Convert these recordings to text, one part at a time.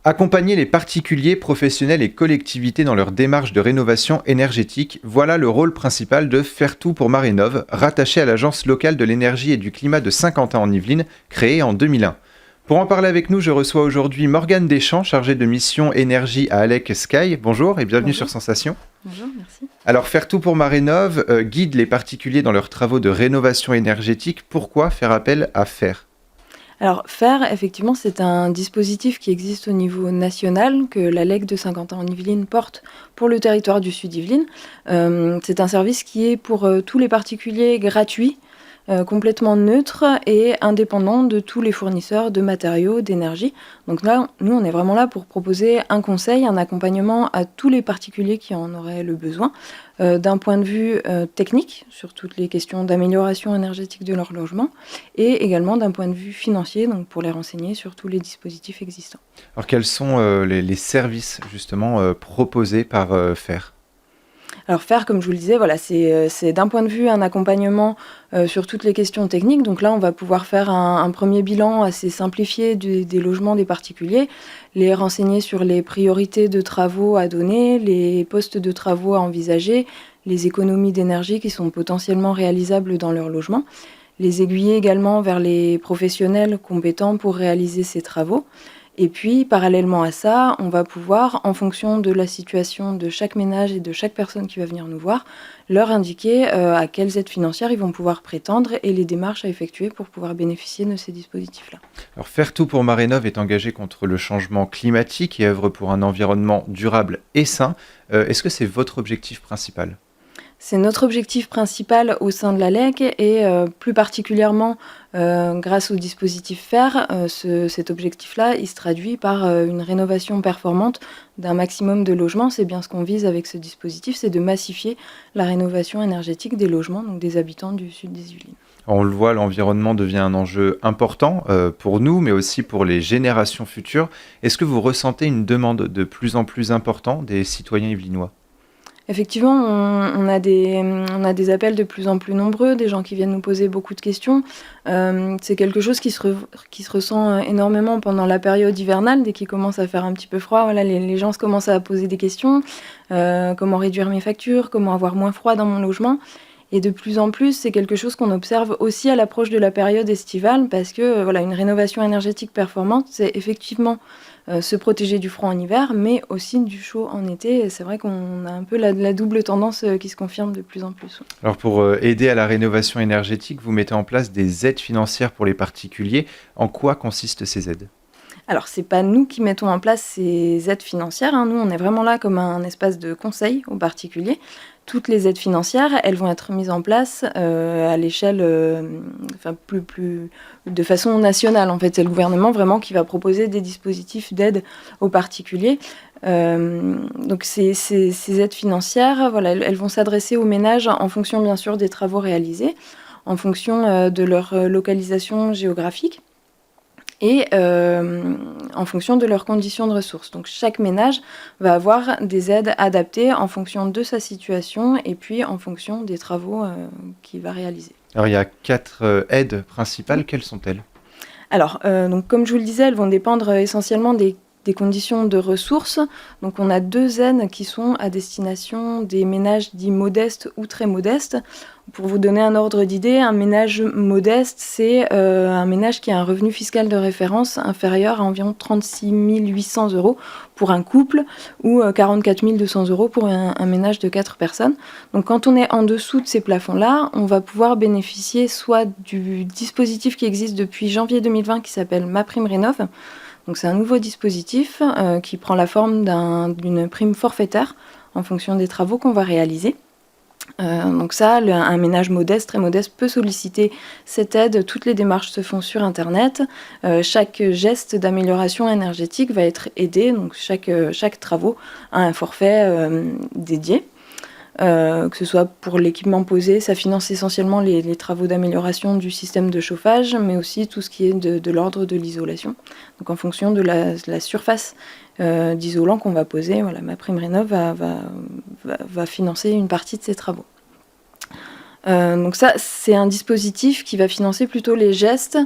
Accompagner les particuliers, professionnels et collectivités dans leur démarche de rénovation énergétique, voilà le rôle principal de Faire tout pour Marénov, rattaché à l'Agence locale de l'énergie et du climat de Saint-Quentin en Yvelines, créée en 2001. Pour en parler avec nous, je reçois aujourd'hui Morgane Deschamps, chargée de mission énergie à Alec Sky. Bonjour et bienvenue Bonjour. sur Sensation. Bonjour, merci. Alors, Faire tout pour Marénov guide les particuliers dans leurs travaux de rénovation énergétique. Pourquoi faire appel à Faire? Alors, FAIRE, effectivement, c'est un dispositif qui existe au niveau national, que l'ALEC de Saint-Quentin en Yvelines porte pour le territoire du Sud Yvelines. C'est un service qui est pour tous les particuliers gratuit, complètement neutre et indépendant de tous les fournisseurs de matériaux, d'énergie. Donc là, nous, on est vraiment là pour proposer un conseil, un accompagnement à tous les particuliers qui en auraient le besoin, d'un point de vue technique, sur toutes les questions d'amélioration énergétique de leur logement, et également d'un point de vue financier, donc pour les renseigner sur tous les dispositifs existants. Alors, quels sont les services justement proposés par Faire? Alors FAIRE, comme je vous le disais, voilà, c'est d'un point de vue un accompagnement sur toutes les questions techniques. Donc là, on va pouvoir faire un premier bilan assez simplifié des logements des particuliers, les renseigner sur les priorités de travaux à donner, les postes de travaux à envisager, les économies d'énergie qui sont potentiellement réalisables dans leur logement, les aiguiller également vers les professionnels compétents pour réaliser ces travaux. Et puis, parallèlement à ça, on va pouvoir, en fonction de la situation de chaque ménage et de chaque personne qui va venir nous voir, leur indiquer à quelles aides financières ils vont pouvoir prétendre et les démarches à effectuer pour pouvoir bénéficier de ces dispositifs-là. Alors, Faire tout pour Marénov est engagé contre le changement climatique et œuvre pour un environnement durable et sain. Est-ce que c'est votre objectif principal? C'est notre objectif principal au sein de l'ALEC et plus particulièrement grâce au dispositif FAIRE, cet objectif-là, il se traduit par une rénovation performante d'un maximum de logements. C'est bien ce qu'on vise avec ce dispositif, c'est de massifier la rénovation énergétique des logements, donc des habitants du sud des Yvelines. On le voit, l'environnement devient un enjeu important pour nous, mais aussi pour les générations futures. Est-ce que vous ressentez une demande de plus en plus importante des citoyens yvelinois? Effectivement, on a des appels de plus en plus nombreux, des gens qui viennent nous poser beaucoup de questions. C'est quelque chose qui se ressent énormément pendant la période hivernale, dès qu'il commence à faire un petit peu froid. Voilà, les gens se commencent à poser des questions. Comment réduire mes factures? Comment avoir moins froid dans mon logement? Et de plus en plus, c'est quelque chose qu'on observe aussi à l'approche de la période estivale, parce que voilà, une rénovation énergétique performante, c'est effectivement se protéger du froid en hiver, mais aussi du chaud en été. Et c'est vrai qu'on a un peu la double tendance qui se confirme de plus en plus. Alors pour aider à la rénovation énergétique, vous mettez en place des aides financières pour les particuliers. En quoi consistent ces aides? Alors, c'est pas nous qui mettons en place ces aides financières, hein. Nous, on est vraiment là comme un espace de conseil aux particuliers. Toutes les aides financières, elles vont être mises en place à l'échelle, de façon nationale. En fait, c'est le gouvernement vraiment qui va proposer des dispositifs d'aide aux particuliers. Donc, ces aides financières, voilà, elles vont s'adresser aux ménages en fonction, bien sûr, des travaux réalisés, en fonction de leur localisation géographique et en fonction de leurs conditions de ressources. Donc chaque ménage va avoir des aides adaptées en fonction de sa situation et puis en fonction des travaux qu'il va réaliser. Alors il y a 4 aides principales, quelles sont-elles? Alors, donc comme je vous le disais, elles vont dépendre essentiellement des conditions de ressources. Donc on a 2 aides qui sont à destination des ménages dits modestes ou très modestes. Pour vous donner un ordre d'idée, un ménage modeste, c'est un ménage qui a un revenu fiscal de référence inférieur à environ 36 800 € pour un couple ou 44 200 € pour un ménage de 4 personnes. Donc quand on est en dessous de ces plafonds-là, on va pouvoir bénéficier soit du dispositif qui existe depuis janvier 2020 qui s'appelle MaPrimeRénov'. Donc c'est un nouveau dispositif qui prend la forme d'une prime forfaitaire en fonction des travaux qu'on va réaliser. Donc ça, un ménage modeste, très modeste, peut solliciter cette aide. Toutes les démarches se font sur Internet. Chaque geste d'amélioration énergétique va être aidé. Donc chaque travaux a un forfait dédié. Que ce soit pour l'équipement posé, ça finance essentiellement les travaux d'amélioration du système de chauffage, mais aussi tout ce qui est de l'ordre de l'isolation. Donc en fonction de la surface d'isolant qu'on va poser, voilà, MaPrimeRénov' va financer une partie de ces travaux. Donc ça, c'est un dispositif qui va financer plutôt les gestes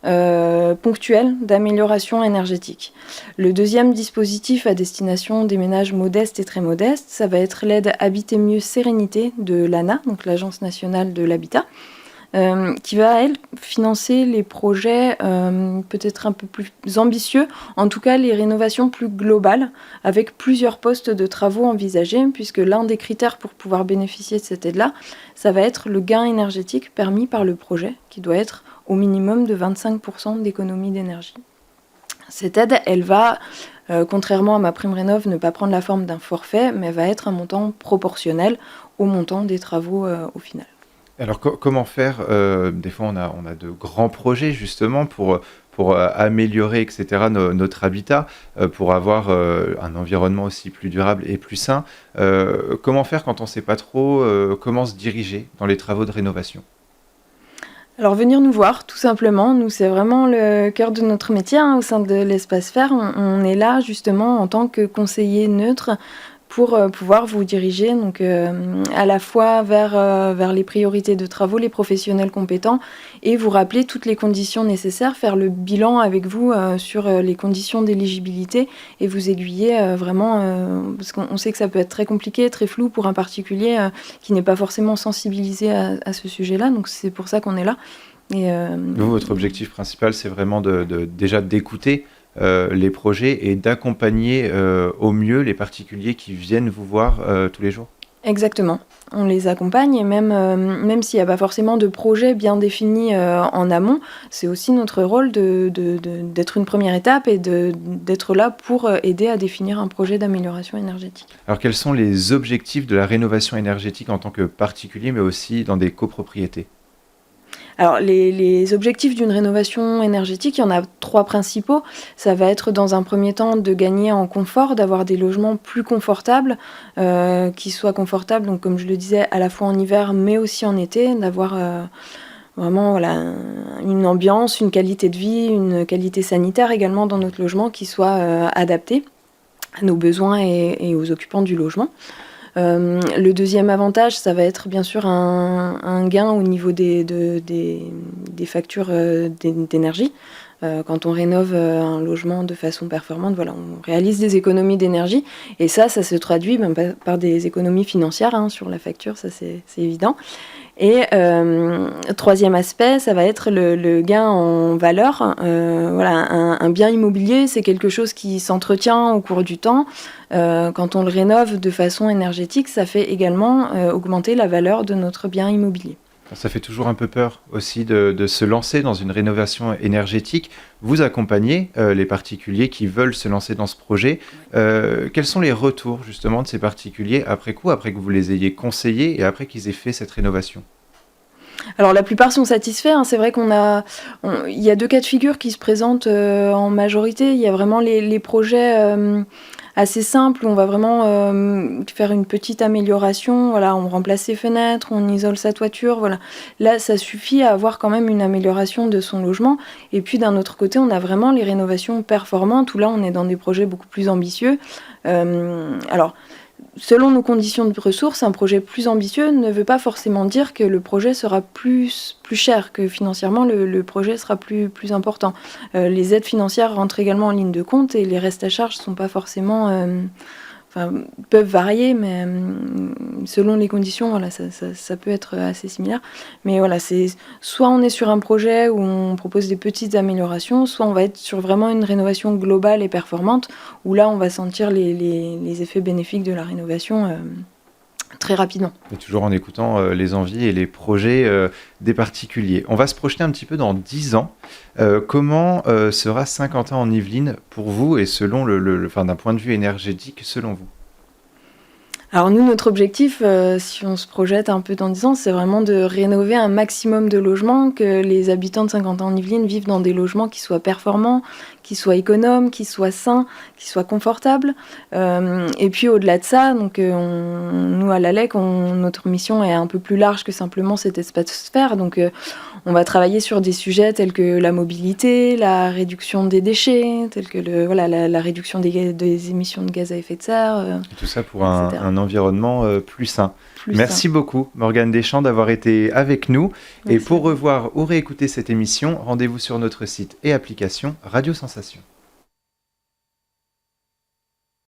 ponctuels d'amélioration énergétique. Le deuxième dispositif à destination des ménages modestes et très modestes, ça va être l'aide Habiter mieux sérénité de l'ANA, donc l'Agence nationale de l'habitat, qui va, elle, financer les projets peut-être un peu plus ambitieux, en tout cas les rénovations plus globales, avec plusieurs postes de travaux envisagés, puisque l'un des critères pour pouvoir bénéficier de cette aide-là, ça va être le gain énergétique permis par le projet, qui doit être au minimum de 25% d'économie d'énergie. Cette aide, elle va, contrairement à MaPrimeRénov', ne pas prendre la forme d'un forfait, mais va être un montant proportionnel au montant des travaux au final. Alors comment faire des fois on a de grands projets justement pour améliorer et cetera notre habitat, pour avoir, un environnement aussi plus durable et plus sain. Comment faire quand on ne sait pas trop, comment se diriger dans les travaux de rénovation? Alors venir nous voir, tout simplement. Nous, c'est vraiment le cœur de notre métier, hein, au sein de l'Espace Faire. On est là justement en tant que conseiller neutre pour pouvoir vous diriger donc, à la fois vers les priorités de travaux, les professionnels compétents, et vous rappeler toutes les conditions nécessaires, faire le bilan avec vous sur les conditions d'éligibilité et vous aiguiller vraiment, parce qu'on sait que ça peut être très compliqué, très flou pour un particulier qui n'est pas forcément sensibilisé à ce sujet-là. Donc c'est pour ça qu'on est là. Et, Vous, votre objectif principal, c'est vraiment déjà d'écouter les projets et d'accompagner au mieux les particuliers qui viennent vous voir tous les jours? Exactement. On les accompagne et même s'il n'y a pas forcément de projet bien défini en amont, c'est aussi notre rôle d'être une première étape et d'être là pour aider à définir un projet d'amélioration énergétique. Alors quels sont les objectifs de la rénovation énergétique en tant que particulier, mais aussi dans des copropriétés? Alors les objectifs d'une rénovation énergétique, il y en a 3 principaux. Ça va être dans un premier temps de gagner en confort, d'avoir des logements plus confortables, qui soient confortables, donc comme je le disais, à la fois en hiver mais aussi en été, d'avoir vraiment voilà, une ambiance, une qualité de vie, une qualité sanitaire également dans notre logement qui soit adaptée à nos besoins et aux occupants du logement. Le deuxième avantage, ça va être bien sûr un gain au niveau des factures d'énergie. Quand on rénove un logement de façon performante, voilà, on réalise des économies d'énergie et ça se traduit par des économies financières hein, sur la facture, ça c'est évident. Et troisième aspect, ça va être le gain en valeur. Voilà, un bien immobilier, c'est quelque chose qui s'entretient au cours du temps. Quand on le rénove de façon énergétique, ça fait également augmenter la valeur de notre bien immobilier. Ça fait toujours un peu peur aussi de se lancer dans une rénovation énergétique. Vous accompagnez les particuliers qui veulent se lancer dans ce projet. Quels sont les retours justement de ces particuliers après coup, après que vous les ayez conseillés et après qu'ils aient fait cette rénovation? Alors la plupart sont satisfaits, hein. C'est vrai il y a 2 cas de figure qui se présentent en majorité. Il y a vraiment les projets assez simples où on va vraiment faire une petite amélioration. Voilà, on remplace ses fenêtres, on isole sa toiture. Voilà. Là, ça suffit à avoir quand même une amélioration de son logement. Et puis d'un autre côté, on a vraiment les rénovations performantes où là, on est dans des projets beaucoup plus ambitieux. Alors, selon nos conditions de ressources, un projet plus ambitieux ne veut pas forcément dire que le projet sera plus cher, que financièrement le projet sera plus important. Les aides financières rentrent également en ligne de compte et les restes à charge ne sont pas forcément... peuvent varier, mais selon les conditions, voilà, ça peut être assez similaire. Mais voilà, soit on est sur un projet où on propose des petites améliorations, soit on va être sur vraiment une rénovation globale et performante, où là, on va sentir les effets bénéfiques de la rénovation très rapidement. Et toujours en écoutant les envies et les projets des particuliers. On va se projeter un petit peu dans 10 ans. Comment sera Saint-Quentin en Yvelines pour vous et selon d'un point de vue énergétique, selon vous? Alors nous, notre objectif, si on se projette un peu dans 10 ans, c'est vraiment de rénover un maximum de logements, que les habitants de Saint-Quentin-en-Yvelines vivent dans des logements qui soient performants, qui soient économes, qui soient sains, qui soient confortables. Et puis au-delà de ça, donc, nous à l'ALEC, notre mission est un peu plus large que simplement cet espace Faire. Donc On va travailler sur des sujets tels que la mobilité, la réduction des déchets, tels que la réduction des émissions de gaz à effet de serre, Tout ça pour etc. un environnement plus sain. Plus Merci sain. beaucoup, Morgane Deschamps, d'avoir été avec nous. Et Merci. pour revoir ou réécouter cette émission, rendez-vous sur notre site et application Radio Sensation.